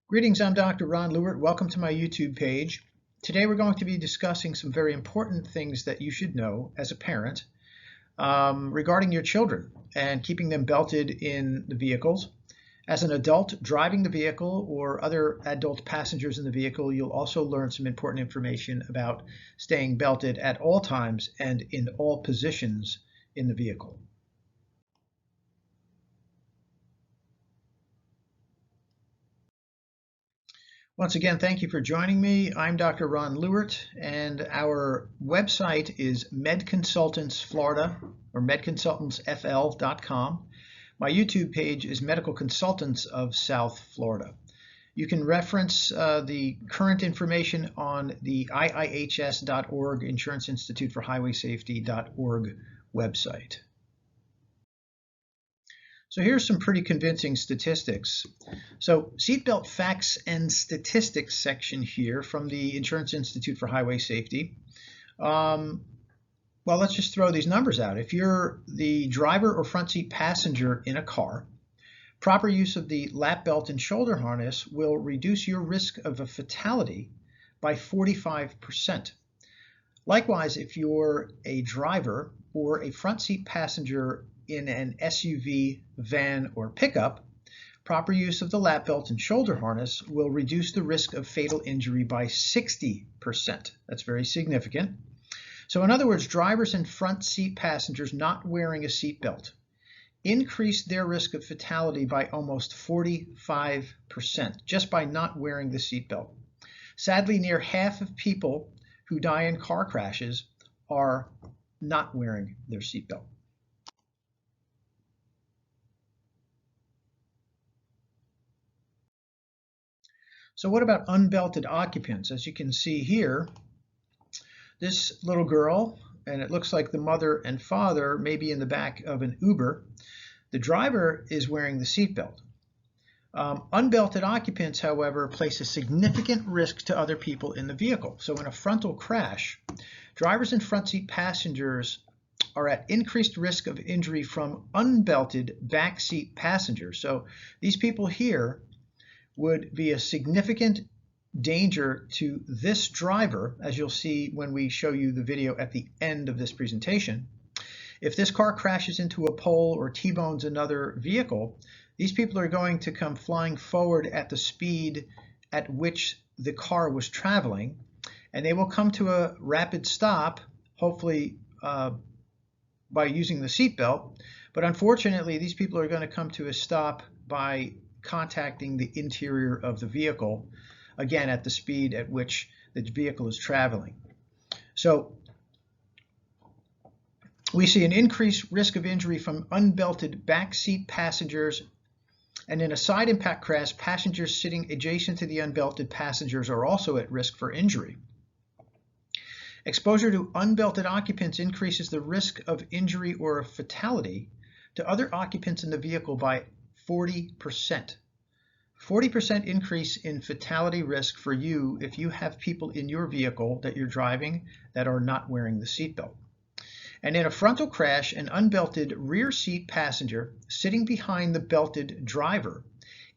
Greetings, I'm Dr. Ron Lewert. Welcome to my YouTube page. Today we're going to be discussing some very important things that you should know as a parent regarding your children and keeping them belted in the vehicles. As an adult driving the vehicle or other adult passengers in the vehicle, you'll also learn some important information about staying belted at all times and in all positions in the vehicle. Once again, thank you for joining me. I'm Dr. Ron Lewert, and our website is MedConsultants Florida, or medconsultantsfl.com. My YouTube page is Medical Consultants of South Florida. You can reference the current information on the IIHS.org, Insurance Institute for Highway Safety.org website. So here's some pretty convincing statistics. So seatbelt facts and statistics section here from the Insurance Institute for Highway Safety. Well, let's just throw these numbers out. If you're the driver or front seat passenger in a car, proper use of the lap belt and shoulder harness will reduce your risk of a fatality by 45%. Likewise, if you're a driver or a front seat passenger in an SUV, van, or pickup, proper use of the lap belt and shoulder harness will reduce the risk of fatal injury by 60%. That's very significant. So in other words, drivers and front seat passengers not wearing a seatbelt increase their risk of fatality by almost 45% just by not wearing the seatbelt. Sadly, near half of people who die in car crashes are not wearing their seatbelt. So what about unbelted occupants? As you can see here, this little girl, and it looks like the mother and father may be in the back of an Uber. The driver is wearing the seatbelt. Unbelted occupants, however, place a significant risk to other people in the vehicle. So in a frontal crash, drivers and front seat passengers are at increased risk of injury from unbelted backseat passengers. So these people here would be a significant danger to this driver, as you'll see when we show you the video at the end of this presentation. If this car crashes into a pole or T-bones another vehicle, these people are going to come flying forward at the speed at which the car was traveling, and they will come to a rapid stop, hopefully by using the seatbelt. But unfortunately, these people are going to come to a stop by contacting the interior of the vehicle, again at the speed at which the vehicle is traveling. So we see an increased risk of injury from unbelted backseat passengers, and in a side impact crash, passengers sitting adjacent to the unbelted passengers are also at risk for injury. Exposure to unbelted occupants increases the risk of injury or a fatality to other occupants in the vehicle by 40%. 40% increase in fatality risk for you if you have people in your vehicle that you're driving that are not wearing the seatbelt. And in a frontal crash, an unbelted rear seat passenger sitting behind the belted driver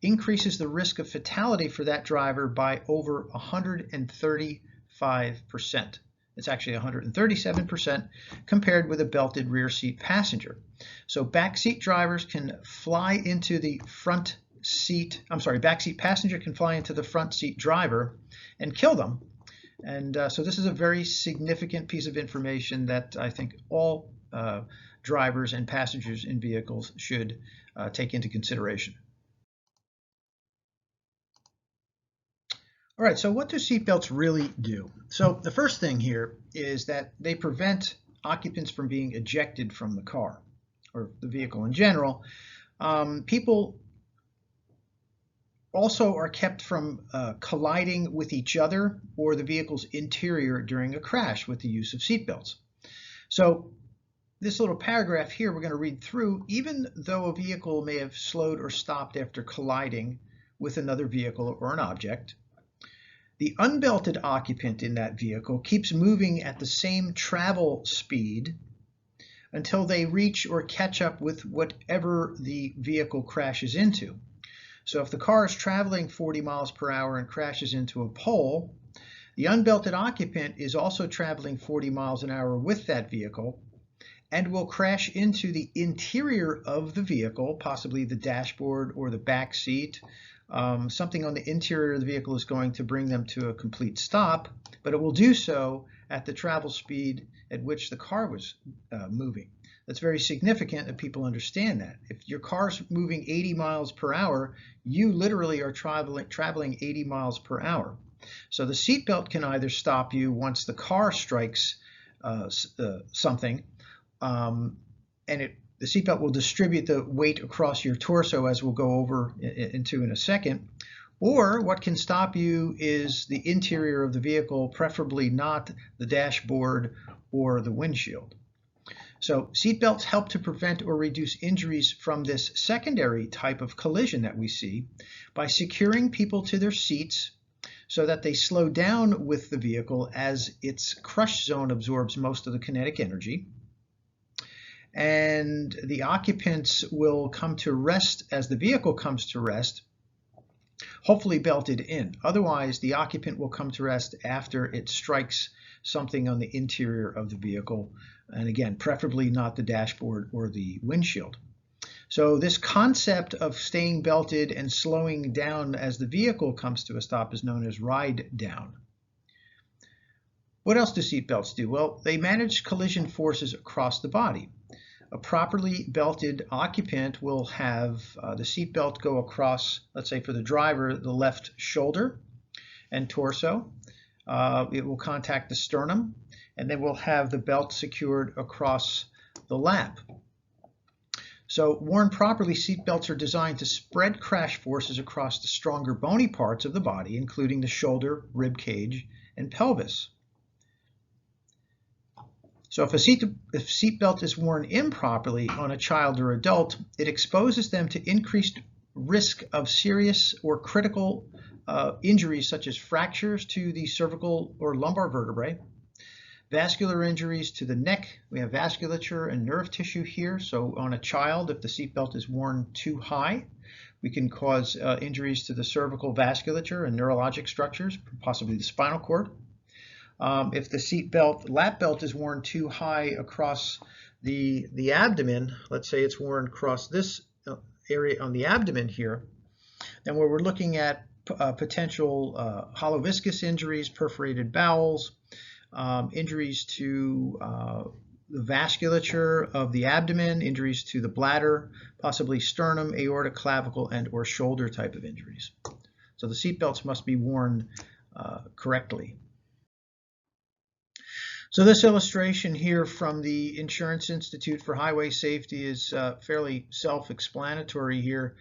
increases the risk of fatality for that driver by over 135%. It's actually 137% compared with a belted rear seat passenger. So backseat drivers can fly into the backseat passenger can fly into the front seat driver and kill them. And so this is a very significant piece of information that I think all drivers and passengers in vehicles should take into consideration. All right, so what do seatbelts really do? So the first thing here is that they prevent occupants from being ejected from the car or the vehicle in general. People also are kept from colliding with each other or the vehicle's interior during a crash with the use of seatbelts. So this little paragraph here we're going to read through. Even though a vehicle may have slowed or stopped after colliding with another vehicle or an object, the unbelted occupant in that vehicle keeps moving at the same travel speed until they reach or catch up with whatever the vehicle crashes into. So if the car is traveling 40 miles per hour and crashes into a pole, the unbelted occupant is also traveling 40 miles an hour with that vehicle and will crash into the interior of the vehicle, possibly the dashboard or the back seat. Something on the interior of the vehicle is going to bring them to a complete stop, but it will do so at the travel speed at which the car was moving. That's very significant that people understand that. If your car's moving 80 miles per hour, you literally are traveling 80 miles per hour. So the seatbelt can either stop you once the car strikes something, and the seatbelt will distribute the weight across your torso, as we'll go over into in a second. Or what can stop you is the interior of the vehicle, preferably not the dashboard or the windshield. So seatbelts help to prevent or reduce injuries from this secondary type of collision that we see by securing people to their seats so that they slow down with the vehicle as its crush zone absorbs most of the kinetic energy. And the occupants will come to rest as the vehicle comes to rest, hopefully belted in. Otherwise, the occupant will come to rest after it strikes something on the interior of the vehicle, and again, preferably not the dashboard or the windshield. So this concept of staying belted and slowing down as the vehicle comes to a stop is known as ride down. What else do seatbelts do? Well, they manage collision forces across the body. A properly belted occupant will have the seatbelt go across, let's say for the driver, the left shoulder and torso. It will contact the sternum, and then we'll have the belt secured across the lap. So worn properly, seatbelts are designed to spread crash forces across the stronger bony parts of the body, including the shoulder, rib cage, and pelvis. So if a seatbelt is worn improperly on a child or adult, it exposes them to increased risk of serious or critical injuries such as fractures to the cervical or lumbar vertebrae, vascular injuries to the neck. We have vasculature and nerve tissue here. So on a child, if the seatbelt is worn too high, we can cause injuries to the cervical vasculature and neurologic structures, possibly the spinal cord. If the lap belt is worn too high across the abdomen, let's say it's worn across this area on the abdomen here, then where we're looking at potential hollow viscous injuries, perforated bowels, injuries to the vasculature of the abdomen, injuries to the bladder, possibly sternum, aorta, clavicle, and or shoulder type of injuries. So the seatbelts must be worn correctly. So this illustration here from the Insurance Institute for Highway Safety is fairly self-explanatory here.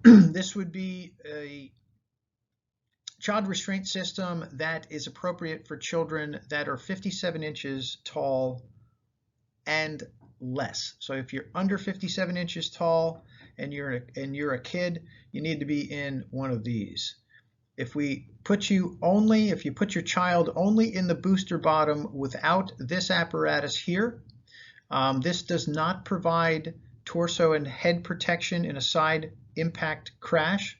This would be a child restraint system that is appropriate for children that are 57 inches tall and less. So if you're under 57 inches tall and you're a kid, you need to be in one of these. If you put your child only in the booster bottom without this apparatus here, this does not provide torso and head protection in a side impact crash,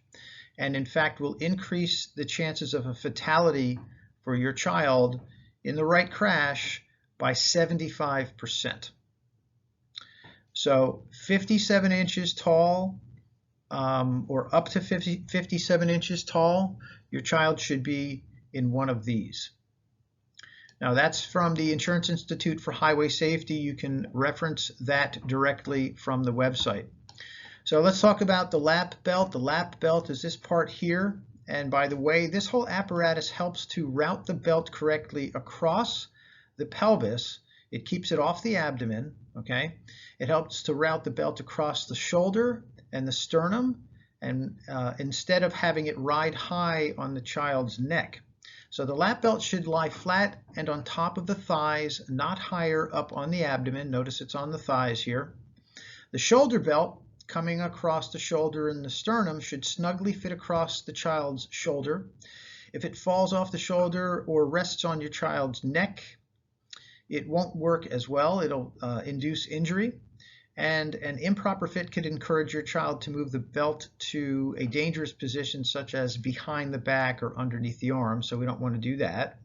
and in fact will increase the chances of a fatality for your child in the right crash by 75%. So 57 inches tall, or up to 57 inches tall, your child should be in one of these. Now that's from the Insurance Institute for Highway Safety. You can reference that directly from the website. So let's talk about the lap belt. The lap belt is this part here. And by the way, this whole apparatus helps to route the belt correctly across the pelvis. It keeps it off the abdomen, okay? It helps to route the belt across the shoulder and the sternum, and instead of having it ride high on the child's neck. So the lap belt should lie flat and on top of the thighs, not higher up on the abdomen. Notice it's on the thighs here. The shoulder belt coming across the shoulder and the sternum should snugly fit across the child's shoulder. If it falls off the shoulder or rests on your child's neck, it won't work as well. It'll induce injury. And an improper fit could encourage your child to move the belt to a dangerous position, such as behind the back or underneath the arm, so we don't want to do that.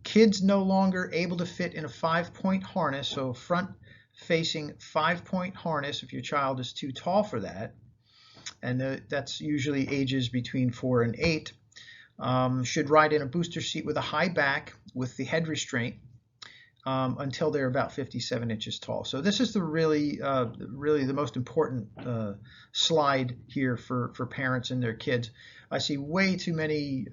Kids no longer able to fit in a 5-point harness, so front-facing 5-point harness if your child is too tall for that, and that's usually ages between 4 and 8, should ride in a booster seat with a high back with the head restraint until they're about 57 inches tall. So this is the really the most important slide here for parents and their kids. I see way too many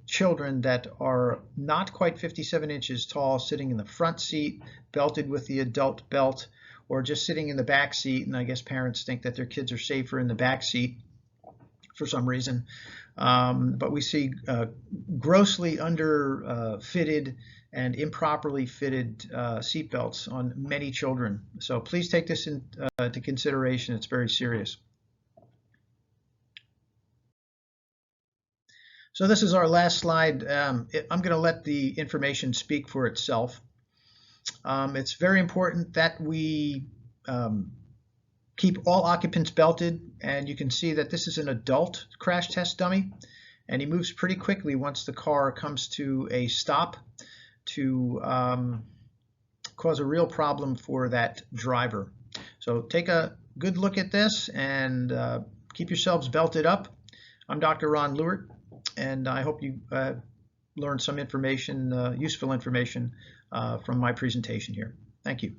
children that are not quite 57 inches tall sitting in the front seat, belted with the adult belt, or just sitting in the back seat. And I guess parents think that their kids are safer in the back seat for some reason. But we see grossly under-fitted and improperly fitted seat belts on many children. So please take this into consideration. It's very serious. So this is our last slide. I'm going to let the information speak for itself. It's very important that we keep all occupants belted, and you can see that this is an adult crash test dummy, and he moves pretty quickly once the car comes to a stop to cause a real problem for that driver. So take a good look at this and keep yourselves belted up. I'm Dr. Ron Lewert, and I hope you learned some information, useful information from my presentation here. Thank you.